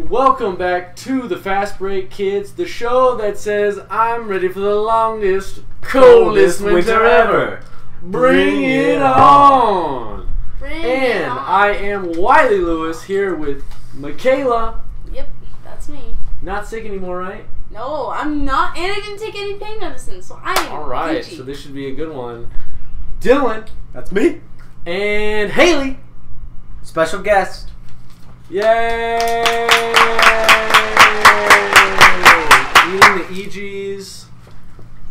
Welcome back to the Fast Break Kids, the show that says I'm ready for the longest, coldest winter ever. Bring it on! I am Wiley Lewis here with Mikayla. Yep, that's me. Not sick anymore, right? No, I'm not, and I didn't take any pain medicine, so I am Alright, Gucci. so this should be a good one. Dylan. That's me. And Haley. Special guest. Yay! Eating the EGs,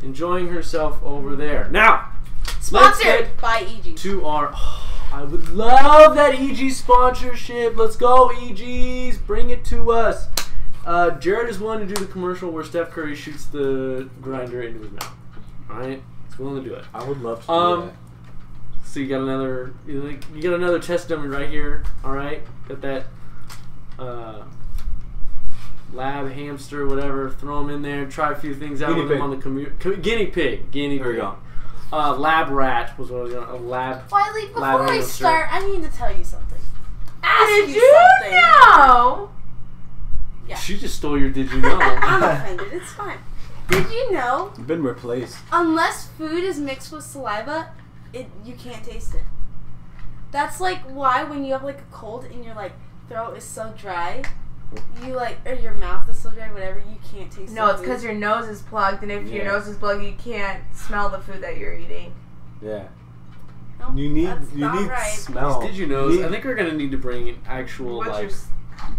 enjoying herself over there. Now, Sponsored by EG. To our, I would love that EG sponsorship. Let's go, EGs. Bring it to us. Jared is willing to do the commercial where Steph Curry shoots the grinder into his mouth. All right, he's willing to do it. I would love to do that. So you got another test dummy right here. All right, got that lab hamster, whatever. Throw them in there. Try a few things out with them on the guinea pig. Guinea pig. Lab rat was what I was going to. Lab. Wiley, before lab I hamster. start, I need to tell you something. Did you know? Yeah. She just stole your did you know. I'm offended. It's fine. Did you know? You've been replaced. Unless food is mixed with saliva, you can't taste it. That's like why when you have like a cold and your like throat is so dry, or your mouth is so dry, whatever, you can't taste. No, it's because your nose is plugged, and if your nose is plugged, you can't smell the food that you're eating. Yeah. No, you need right. smell. Did you know? I think we're gonna need to bring in actual What's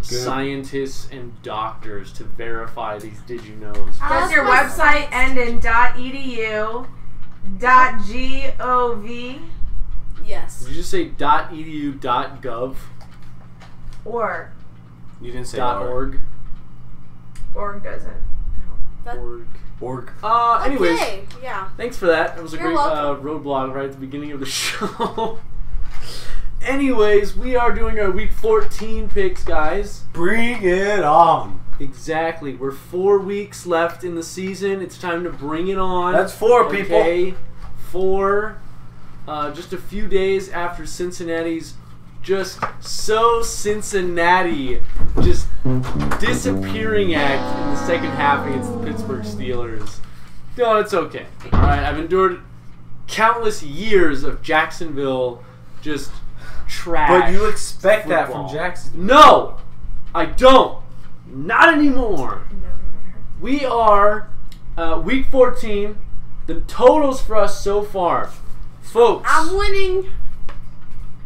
scientists and doctors to verify these did you knows. Does your website end in .edu, .gov, Did Yes. you just say .edu, .gov, or You didn't say .org? org doesn't? Org. Anyways, Okay. Yeah. thanks for that. That was a You're great welcome. roadblock right at the beginning of the show. Anyways, we are doing our week 14 picks, guys. Bring it on. Exactly. We're 4 weeks left in the season. It's time to bring it on. That's 4 people. Okay, 4. Just a few days after Cincinnati's just so Cincinnati just disappearing act in the second half against the Pittsburgh Steelers. No, it's okay. All right, I've endured countless years of Jacksonville just trash. But you expect football. that from Jacksonville. No, I don't. Not anymore. We are week 14. The totals for us so far, folks. I'm winning.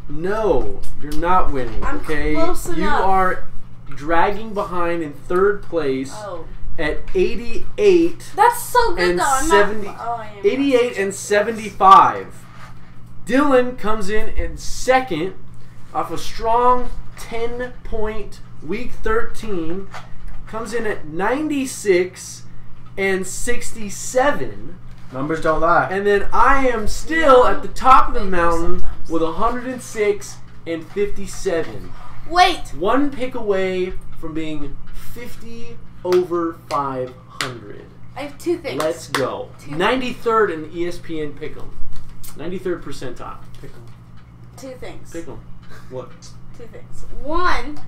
No, you're not winning. I'm okay, close you enough. are dragging behind in 3rd place at 88. That's so good and though. I'm 70, not. Oh, I am. 88 and 75. Dylan comes in 2nd off a strong 10-point week 13. Comes in at 96 and 67. Numbers don't lie. And then I am still at the top of the mountain with 106 and 57. Wait. 1 pick away from being 50 over 500. I have 2 things. Let's go. 93rd in the ESPN Pick'em. 93rd percentile. Pick'em. 2 things. Pick'em. What? 2 things. 1.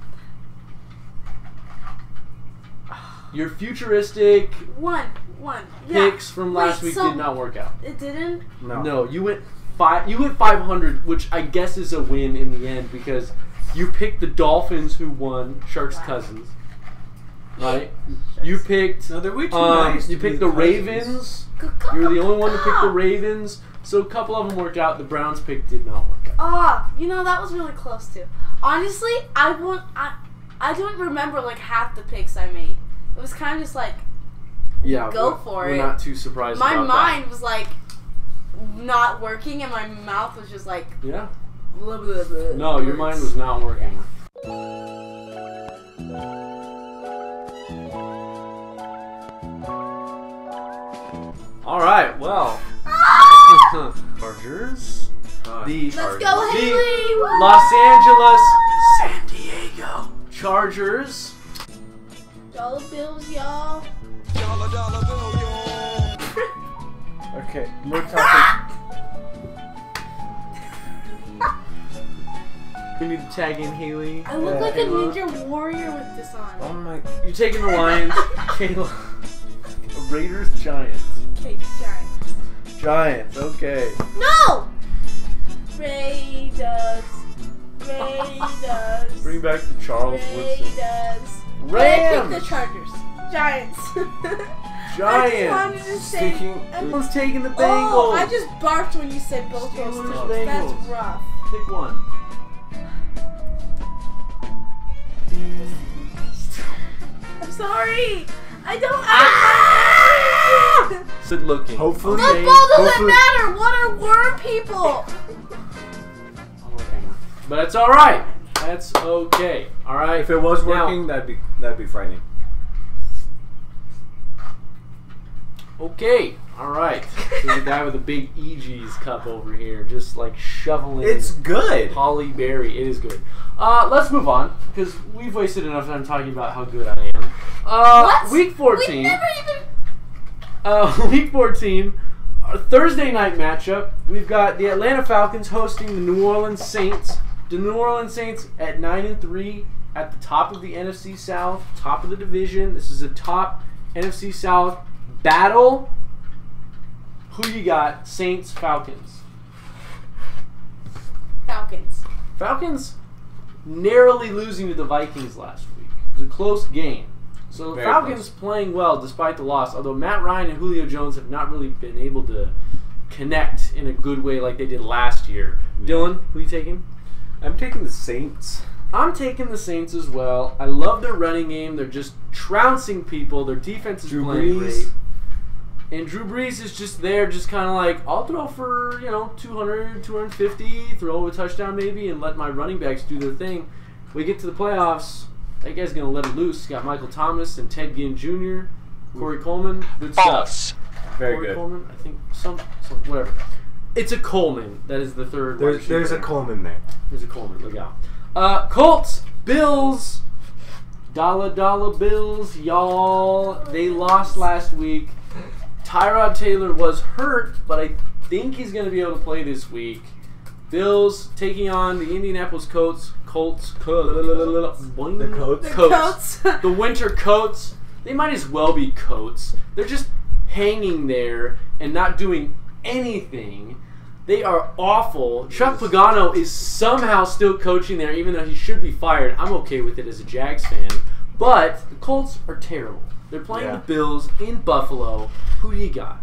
Your futuristic One. picks from last week so did not work out. It didn't? No, you went 500, which I guess is a win in the end because you picked the Dolphins, who won, Sharks' cousins. Right? You picked. No, they're way too nice. You picked the Ravens. You were the only one to pick the Ravens. So a couple of them worked out. The Browns pick did not work out. That was really close too. Honestly, I don't remember like half the picks I made. It was kind of just like, go for it. We're not too surprised. My about mind was like not working, and my mouth was just like. Yeah. Blah, blah, blah, No, your mind was not working. All right. Well. Chargers. Let's go, Haley! Woo! Los Angeles, San Diego Chargers. Dollar bills, y'all. Dollar bill, y'all. Okay, we're talking. We need to tag in Haley. I look like a Kayla. ninja warrior with this on. Oh my. You're taking the Lions. Kayla. Raiders, Giants. Okay, Giants. Giants. Okay. No! Raiders. Raiders. Bring back the Charles Woodson. Raiders. I Rams. picked the Chargers. Giants. I Giants. just wanted to say. Everyone's taking the Bengals. Oh, I just barked when you said both those Steelers, teams. That's Bengals. rough. Pick one. I'm sorry. I don't. Good looking. Hopefully. Football doesn't Hopefully- matter. What are worm people? But it's all right. That's okay. All right. If it was Now- working, that'd be frightening. Okay. All right. There's a guy with a big EG's cup over here, just like shoveling. It's good. Holly Berry. It is good. Let's move on because we've wasted enough time talking about how good I am. What? Week 14. We never even. Week 14, our Thursday night matchup. We've got the Atlanta Falcons hosting the New Orleans Saints. The New Orleans Saints at 9-3 at the top of the NFC South, top of the division. This is a top NFC South battle. Who you got? Saints, Falcons. Falcons. Falcons narrowly losing to the Vikings last week. It was a close game. So the Very Falcons close. playing well despite the loss, although Matt Ryan and Julio Jones have not really been able to connect in a good way like they did last year. Dylan, who are you taking? I'm taking the Saints. I'm taking the Saints as well. I love their running game. They're just trouncing people. Their defense is Drew playing Brees. great. And Drew Brees is just there, just kind of like, I'll throw for, 200, 250, throw a touchdown maybe, and let my running backs do their thing. We get to the playoffs, that guy's going to let it loose. Got Michael Thomas and Ted Ginn Jr., Corey Coleman. Good stuff. Very Corey good. Coleman, I think, some whatever. It's a Coleman. That is the third. wide There's a receiver. Coleman there. There's a Coleman. Look out. Colts, Bills, dollar bills, y'all. They lost last week. Tyrod Taylor was hurt, but I think he's going to be able to play this week. Bills taking on the Indianapolis Colts. The Coats. Coats. The winter coats. They might as well be coats. They're just hanging there and not doing anything. They are awful. Chuck Pagano is somehow still coaching there, even though he should be fired. I'm okay with it as a Jags fan. But the Colts are terrible. They're playing the Bills in Buffalo. Who do you got?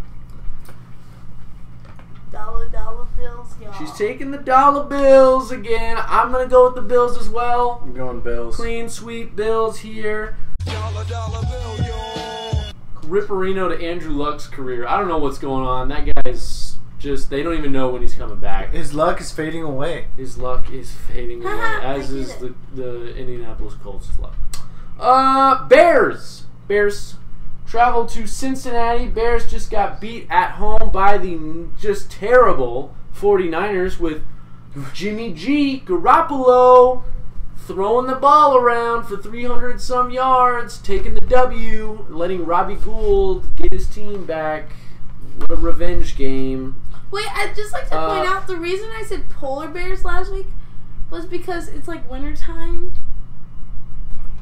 Dollar bills, y'all. She's taking the dollar bills again. I'm going to go with the Bills as well. I'm going Bills. Clean sweep Bills here. Dollar bill, yo. Ripperino to Andrew Luck's career. I don't know what's going on. That guy's just, they don't even know when he's coming back. His luck is fading away. His luck is fading away, as I get is it. the Indianapolis Colts' luck. Bears. Bears travel to Cincinnati. Bears just got beat at home by the just terrible 49ers with Jimmy G. Garoppolo throwing the ball around for 300-some yards, taking the W, letting Robbie Gould get his team back. What a revenge game. Wait, I'd just like to point out the reason I said polar bears last week was because it's like wintertime.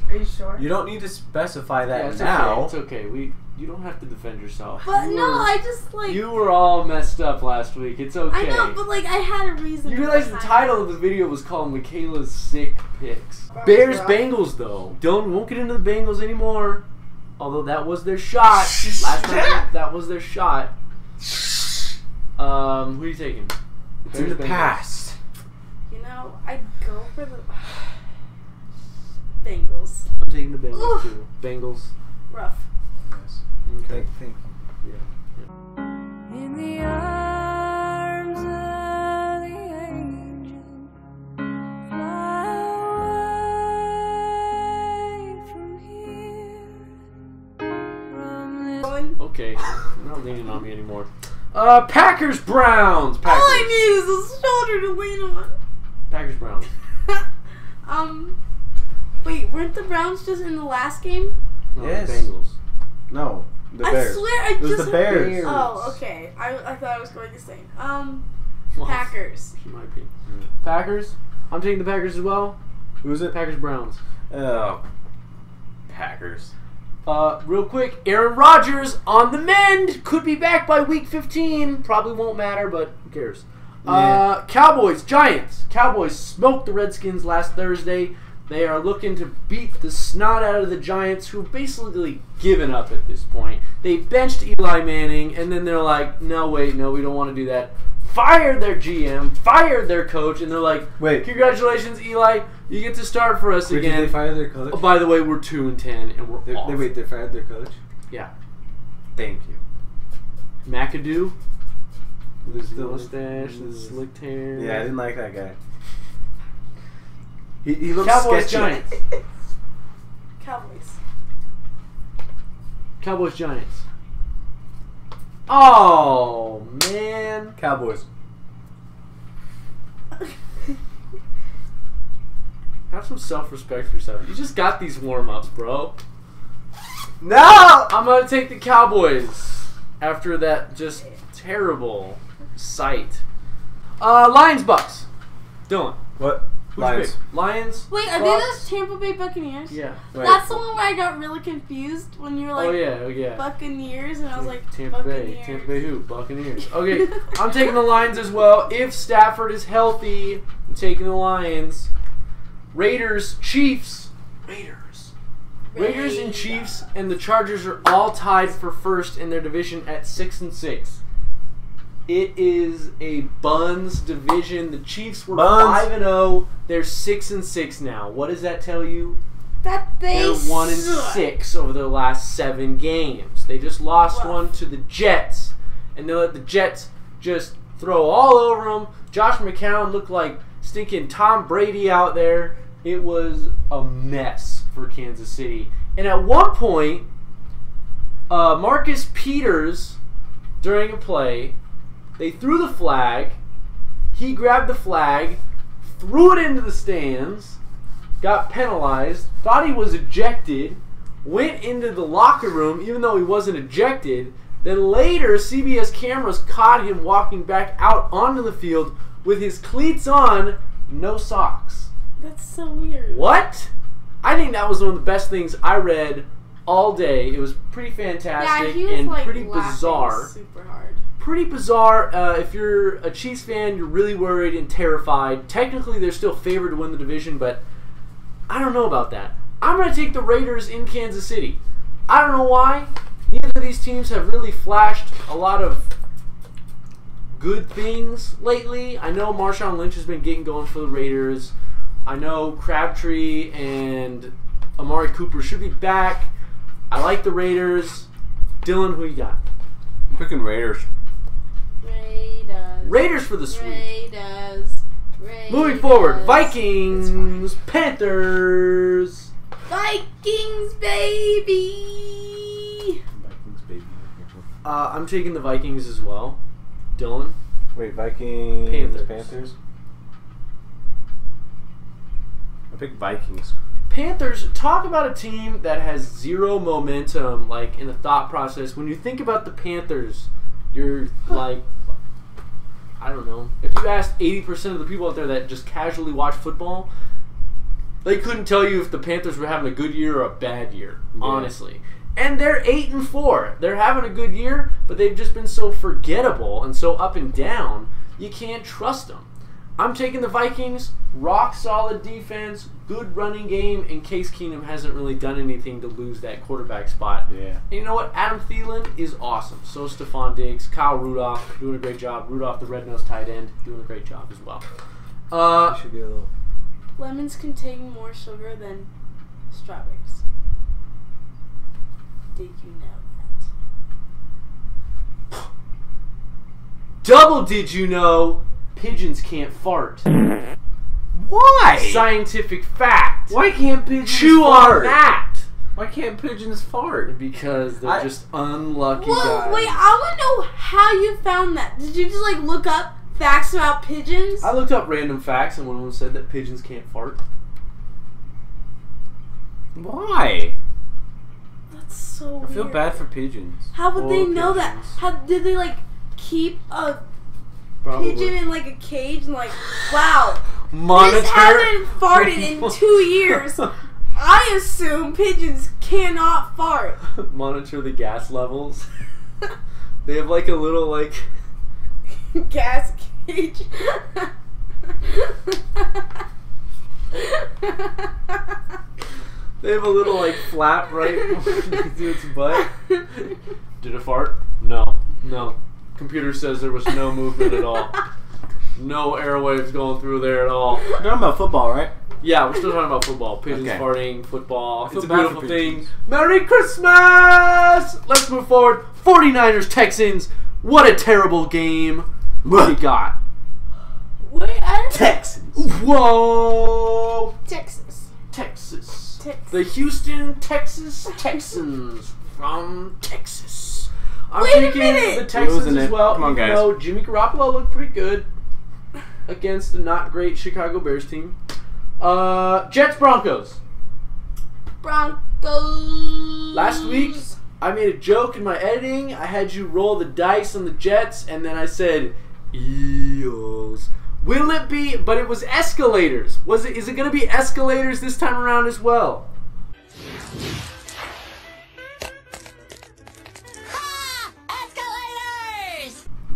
Are you sure? You don't need to specify that Yeah, it's now. okay. It's okay. You don't have to defend yourself. But You no, were- I just like. You were all messed up last week. It's okay. I know, but like I had a reason. You realize the behind title it. of the video was called Mikayla's Sick Picks. Bears Bengals though. Dylan won't get into the Bengals anymore. Although that was their shot. Last time that was their shot. Who are you taking? It's in the Bears, Bengals. past. You know, I'd go for the Bengals. I'm taking the Bengals Oof. too. Bengals. Rough. Yes. Okay. Thank you. In the arms of the angel, fly away from here, from this. Okay. You're not leaning on me anymore. Packers Browns. Packers. All I need is a shoulder to lean on. Packers Browns. Wait, weren't the Browns just in the last game? No, Yes. The Bengals. No, the I Bears. swear I It was just the Bears. Bears. Oh, okay. I thought I was going to say. Well, Packers. She might be. Packers. I'm taking the Packers as well. Who's it? Packers Browns. Oh, Packers. Real quick, Aaron Rodgers on the mend. Could be back by week 15. Probably won't matter, but who cares? Yeah. Cowboys, Giants. Cowboys smoked the Redskins last Thursday. They are looking to beat the snot out of the Giants, who've basically given up at this point. They benched Eli Manning, and then they're like, no, wait, no, we don't want to do that. Fired their GM, fired their coach, and they're like, Wait. congratulations, Eli, you get to start for us Wait, again. did they fire their coach? Oh, by the way, we're 2-10, and we're off. They fired their coach? Yeah. Thank you. McAdoo, Who's the mustache, the slicked hair. Yeah, I didn't like that guy. He looks Cowboys, sketchy. Giants. Cowboys. Cowboys, Giants. Oh, man. Cowboys. Have some self-respect for yourself. You just got these warm-ups, bro. No! I'm going to take the Cowboys after that just terrible sight. Lions, Bucks. Dylan. What? Who'd you pick? Lions. Wait, are they Bucks? those Tampa Bay Buccaneers? Yeah. Wait. That's the one where I got really confused when you were like, Oh yeah. Buccaneers, and I was like, Tampa Bay. Tampa Bay who? Buccaneers. Okay, I'm taking the Lions as well. If Stafford is healthy, I'm taking the Lions. Raiders, Chiefs. Raiders and Chiefs and the Chargers are all tied for first in their division at 6-6. It is a Buns division. The Chiefs were 5-0. They're 6-6 now. What does that tell you? That They're 1-6 over their last 7 games. They just lost one to the Jets, and they let the Jets just throw all over them. Josh McCown looked like stinking Tom Brady out there. It was a mess for Kansas City. And at one point, Marcus Peters, during a play, they threw the flag. He grabbed the flag, threw it into the stands, got penalized, thought he was ejected, went into the locker room even though he wasn't ejected. Then later, CBS cameras caught him walking back out onto the field with his cleats on, no socks. That's so weird. What? I think that was one of the best things I read all day. It was pretty fantastic he was and like pretty laughing bizarre. super hard. Pretty bizarre. If you're a Chiefs fan, you're really worried and terrified. Technically, they're still favored to win the division, but I don't know about that. I'm going to take the Raiders in Kansas City. I don't know why. Neither of these teams have really flashed a lot of good things lately. I know Marshawn Lynch has been getting going for the Raiders. I know Crabtree and Amari Cooper should be back. I like the Raiders. Dylan, who you got? I'm picking Raiders. Raiders for the sweep. Raiders. Moving forward, Vikings, Panthers. Vikings, baby. Vikings, baby. I'm taking the Vikings as well. Dylan? Wait, Vikings, Panthers. Panthers? I pick Vikings. Panthers, talk about a team that has zero momentum, like, in the thought process. When you think about the Panthers, you're like, I don't know. If you asked 80% of the people out there that just casually watch football, they couldn't tell you if the Panthers were having a good year or a bad year, honestly. And they're 8-4. They're having a good year, but they've just been so forgettable and so up and down, you can't trust them. I'm taking the Vikings. Rock solid defense, good running game, and Case Keenum hasn't really done anything to lose that quarterback spot. Yeah. And you know what? Adam Thielen is awesome. So is Stephon Diggs. Kyle Rudolph doing a great job. Rudolph, the red-nosed tight end, doing a great job as well. Should get a little. Lemons contain more sugar than strawberries. Did you know that? Double did you know pigeons can't fart? Why? Scientific fact. Why can't pigeons Chew fart? on that. Why can't pigeons fart? Because they're just unlucky Whoa, guys. wait, I want to know how you found that. Did you just like look up facts about pigeons? I looked up random facts and one of them said that pigeons can't fart. Why? That's so weird. I feel bad for pigeons. How would they Poor know that? pigeons. How did they like keep a Probably. pigeon in like a cage and like, wow, Monitor. This hasn't farted in 2 years. I assume pigeons cannot fart. Monitor the gas levels. They have like a little like Gas cage. they have a little like flap right to its butt. Did it fart? No. Computer says there was no movement at all. No airwaves going through there at all. We're talking about football, right? Yeah, we're still talking about football. Pigeons Okay. farting, football. I feel It's a bad beautiful for thing. pigeons. Merry Christmas! Let's move forward. 49ers, Texans. What a terrible game. What do you got? Wait, I don't Texans. Whoa! Texas. Texas. Texas. The Houston, Texas Texans from Texas. I'm Wait a taking minute. the Texans Losing as it. well. Come on, even guys. though Jimmy Garoppolo looked pretty good against the not great Chicago Bears team. Jets Broncos. Broncos. Last week, I made a joke in my editing. I had you roll the dice on the Jets, and then I said Eels. Will it be? But it was Escalators. Was it? Is it going to be Escalators this time around as well?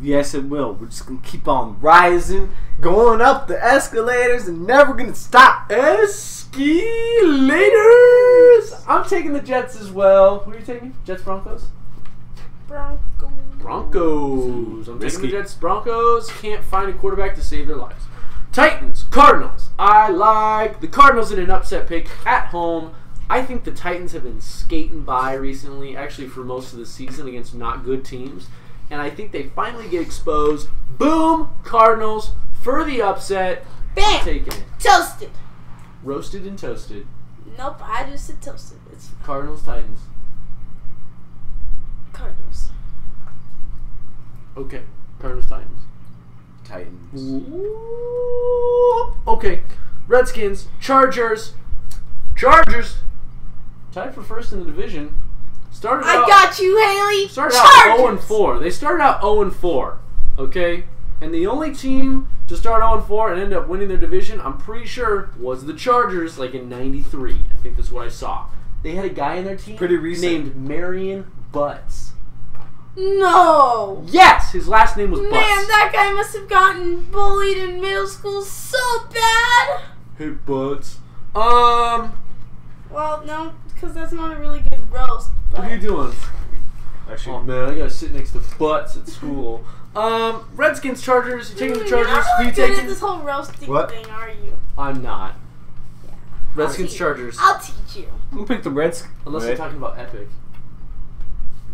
Yes, it will. We're just gonna keep on rising, going up the escalators, and never gonna stop. Escalators. I'm taking the Jets as well. Who are you taking? Jets, Broncos? Broncos. Broncos. I'm taking Risky. the Jets. Broncos can't find a quarterback to save their lives. Titans. Cardinals. I like the Cardinals in an upset pick at home. I think the Titans have been skating by recently, actually for most of the season against not good teams. And I think they finally get exposed. Boom! Cardinals for the upset. Bam! I'm taking it. Toasted. Roasted and toasted. Nope, I just said toasted. It's Cardinals, Titans. Cardinals. Okay. Cardinals, Titans. Titans. Ooh. Okay. Redskins, Chargers. Chargers. Tied for first in the division. Started I out, got you, Haley. started out Chargers. 0-4. They started out 0-4. Okay? And the only team to start 0-4 and end up winning their division, I'm pretty sure, was the Chargers, like in '93. I think that's what I saw. They had a guy in their team Pretty recent. named Marion Butts. No. Yes! His last name was Butts. Man, that guy must have gotten bullied in middle school so bad. Hey, Butts. Well, no, because that's not a really good roast. But What are you doing? Actually, Oh man, I gotta sit next to Butts at school. Redskins, Chargers. You taking the Chargers? You're not Who really you good at taking? this whole roasting What? thing, are you? I'm not. Yeah. Redskins, teach- Chargers. I'll teach you. I'm gonna pick the Reds. Unless Wait. you're talking about Epic.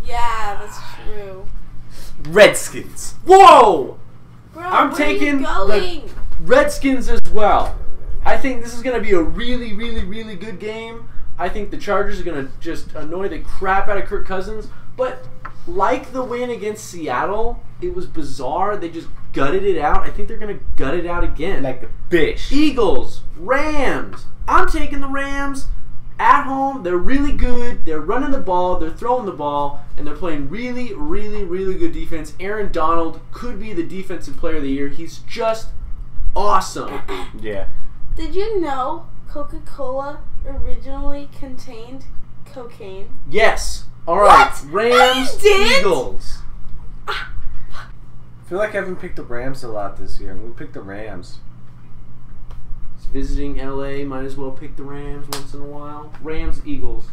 Yeah, that's true. Redskins. Whoa! Bro, I'm where taking are you going? Redskins as well. I think this is gonna be a really, really, really good game. I think the Chargers are gonna just annoy the crap out of Kirk Cousins. But like the win against Seattle, it was bizarre. They just gutted it out. I think they're gonna gut it out again. Like a bitch. Eagles, Rams. I'm taking the Rams at home. They're really good. They're running the ball. They're throwing the ball. And they're playing really, really, really good defense. Aaron Donald could be the defensive player of the year. He's just awesome. Yeah. Did you know Coca-Cola originally contained cocaine? Yes. All right. What? Rams, You did? Eagles. I feel like I haven't picked the Rams a lot this year. I'm gonna pick the Rams. He's visiting LA. Might as well pick the Rams once in a while. Rams, Eagles.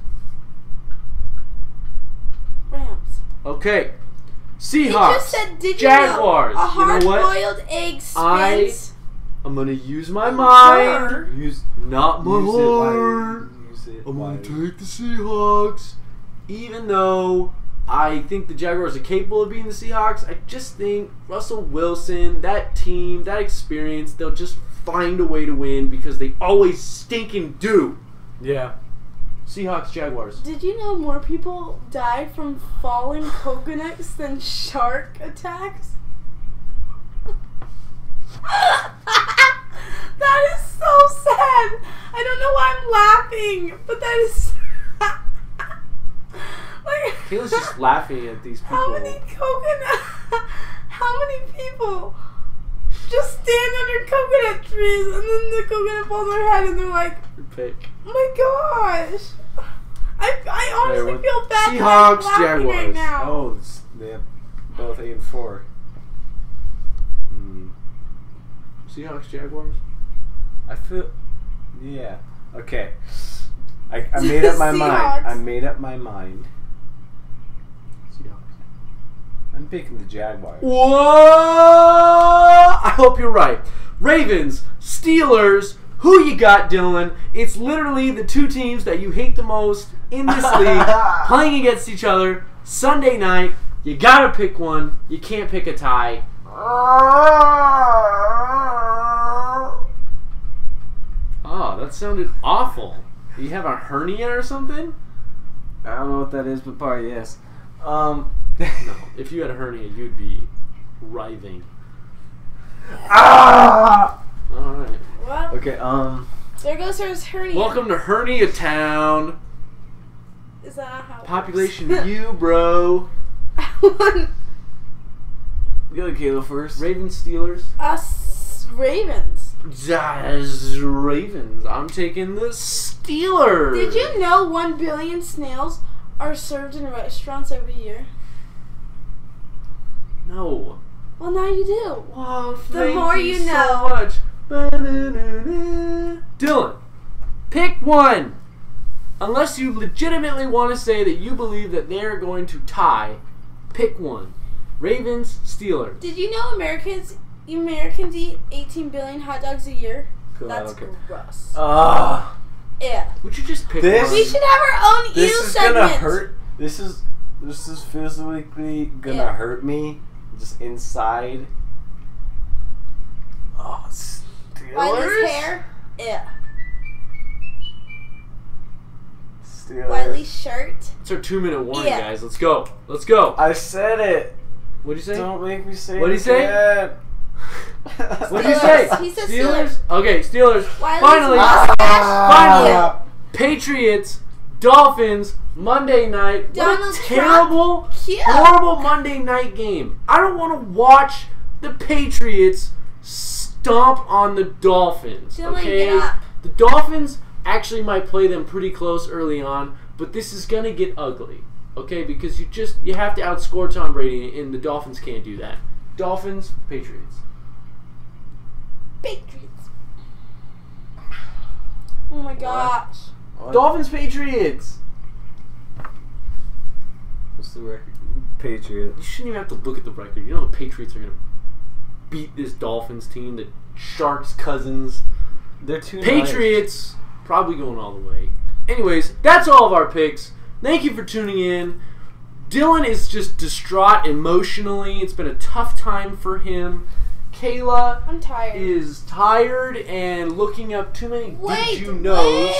Rams. Okay. You Seahawks. just said, did Jaguars. you know a You know what? hard-boiled egg spins? I'm gonna use my mind. Sure. Use Not my use it heart. wisely. Use it I'm gonna wisely. take the Seahawks. Even though I think the Jaguars are capable of beating the Seahawks, I just think Russell Wilson, that team, that experience, they'll just find a way to win because they always stinking do. Yeah. Seahawks, Jaguars. Did you know more people died from falling coconuts than shark attacks? That is so sad. I don't know why I'm laughing, but that is like Kayla's just laughing at these people. how many coconuts? How many people just stand under coconut trees, and then the coconut falls on their head, and they're like, Your pick. oh my gosh. I honestly Wait, feel bad that Seahawks, I'm laughing right Jaguars. now. Oh, they have both 8-4. Seahawks, Jaguars. I feel. Yeah. Okay. I made up my mind. Seahawks. I made up my mind. Seahawks. I'm picking the Jaguars. Whoa! I hope you're right. Ravens, Steelers. Who you got, Dylan? It's literally the two teams that you hate the most in this league playing against each other Sunday night. You gotta pick one. You can't pick a tie. Oh, that sounded awful. You have a hernia or something? I don't know what that is, but probably yes. No. If you had a hernia, you'd be writhing. Ah! Alright. Well, Okay, there goes her hernia. Welcome to Hernia Town. Is that not how it Population works? U, bro. go to Kayla first. Ravens, Steelers. Us Ravens. Ravens. I'm taking the Steelers. Did you know 1 billion snails are served in restaurants every year? No. Well, now you do. Wow, The thank more you you so know. much. Dylan, pick one. Unless you legitimately want to say that you believe that they're going to tie, pick one. Ravens, Steelers. Did you know Americans eat 18 billion hot dogs a year? Cool, I That's don't care. gross. Yeah. Would you just pick This- one? We should have our own This Eel is segment. gonna hurt. This is physically gonna Yeah. hurt me. Just inside. Oh, Steelers. Wiley's hair. Yeah. Steelers. Wiley's shirt. It's our 2-minute warning, Yeah. guys. Let's go. Let's go. I said it. What'd you say? Don't make me say What'd it he say? again. What'd you say? Steelers. He said Steelers? Okay, Steelers. Wiley's Finally. mustache. Finally. Yeah. Patriots, Dolphins, Monday night. What Donald a terrible, Cute. horrible Monday night game. I don't want to watch the Patriots stomp on the Dolphins. Dylan, Okay? get up. The Dolphins actually might play them pretty close early on, but this is gonna get ugly. Okay? Because you have to outscore Tom Brady, and the Dolphins can't do that. Dolphins, Patriots. Patriots. Oh my gosh. What? Dolphins, Patriots. What's the record? Patriot. You shouldn't even have to look at the record. You know the Patriots are going to beat this Dolphins team, the Sharks' cousins. They're too Patriots probably going all the way. Anyways, that's all of our picks. Thank you for tuning in. Dylan is just distraught emotionally. It's been a tough time for him. Kayla I'm tired. is tired and looking up too many Wait. did you knows.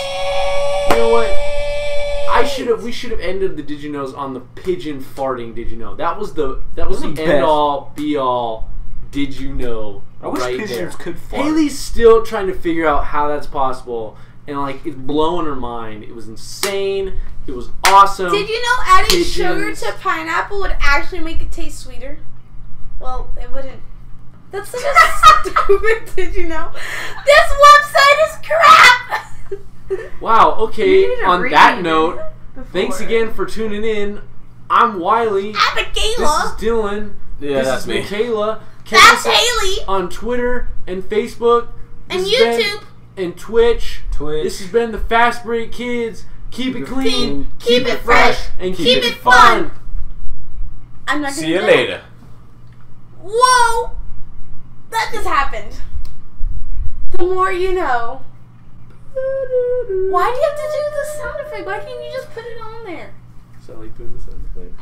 You know what? We should have ended the did you knows on the pigeon farting did you know. That was the the end best. all be all did you know. I wish right pigeons there. could fart. Haley's still trying to figure out how that's possible, and like it's blowing her mind. It was insane. It was awesome. Did you know adding Pigeons. sugar to pineapple would actually make it taste sweeter? Well, it wouldn't. That's such a stupid. Did you know? This website is crap. Wow. Okay. You need to On read that note, before. thanks again for tuning in. I'm Wiley. I'm This is Mikayla. Dylan. Yeah, this that's is me. Mikayla. Catch That's us Haley. on Twitter and Facebook And This has been- YouTube. and Twitch. Twitch. This has been the Fast Break Kids. Keep it clean, Keep it fresh, and keep it fun. I'm not gonna See you do it. later. Whoa! That just happened. The more you know. Why do you have to do the sound effect? Why can't you just put it on there? So I like doing the sound effect.